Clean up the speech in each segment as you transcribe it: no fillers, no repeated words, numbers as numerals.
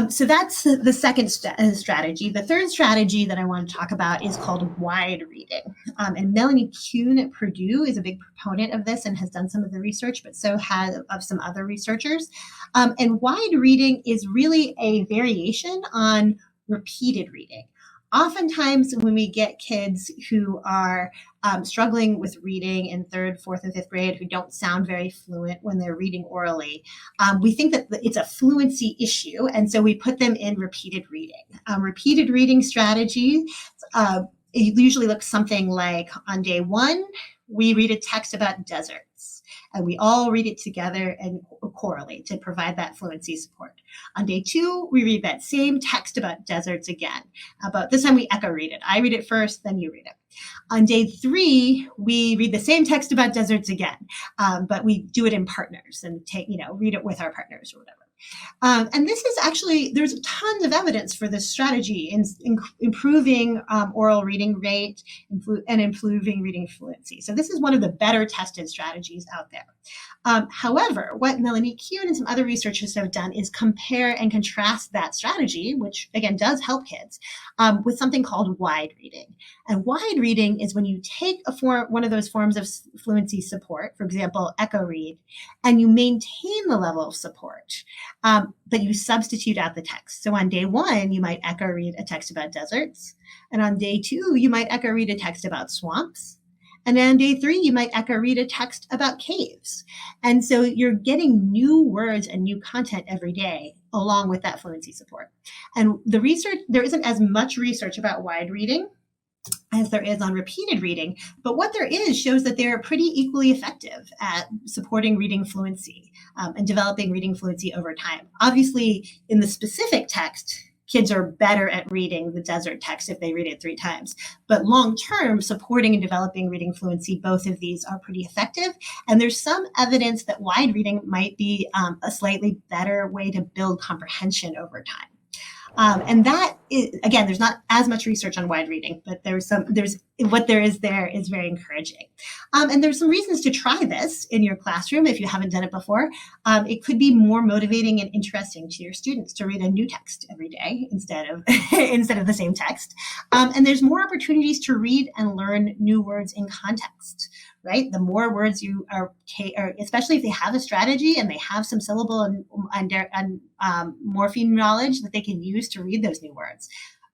So that's the second strategy. The third strategy that I want to talk about is called wide reading. And Melanie Kuhn at Purdue is a big proponent of this and has done some of the research, but so has of some other researchers. And wide reading is really a variation on repeated reading. Oftentimes, when we get kids who are struggling with reading in third, fourth, and fifth grade, who don't sound very fluent when they're reading orally, we think that it's a fluency issue, and so we put them in repeated reading. Repeated reading strategy it usually looks something like on day one, we read a text about deserts, and we all read it together and correlate to provide that fluency support. On day two, we read that same text about deserts again, but this time we echo read it. I read it first, then you read it. On day three, we read the same text about deserts again, but we do it in partners and read it with our partners or whatever. And this is actually, there's tons of evidence for this strategy in improving oral reading rate and improving reading fluency. So this is one of the better tested strategies out there. However, what Melanie Kuhn and some other researchers have done is compare and contrast that strategy, which again does help kids, with something called wide reading. And wide reading is when you take one of those forms of fluency support, for example, echo read, and you maintain the level of support, but you substitute out the text. So on day one, you might echo read a text about deserts. And on day two, you might echo read a text about swamps. And then on day three, you might echo read a text about caves. And so you're getting new words and new content every day along with that fluency support. And the research, there isn't as much research about wide reading as there is on repeated reading, but what there is shows that they're pretty equally effective at supporting reading fluency and developing reading fluency over time. Obviously, in the specific text, kids are better at reading the desert text if they read it 3 times. But long term, supporting and developing reading fluency, both of these are pretty effective. And there's some evidence that wide reading might be a slightly better way to build comprehension over time. And that is, again, there's not as much research on wide reading, but what there is very encouraging. And there's some reasons to try this in your classroom if you haven't done it before. It could be more motivating and interesting to your students to read a new text every day instead of the same text. And there's more opportunities to read and learn new words in context. Right? The more words you are, especially if they have a strategy and they have some syllable and morpheme knowledge that they can use to read those new words.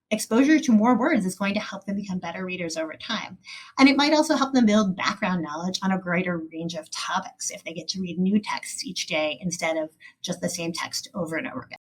Exposure to more words is going to help them become better readers over time. And it might also help them build background knowledge on a greater range of topics if they get to read new texts each day instead of just the same text over and over again.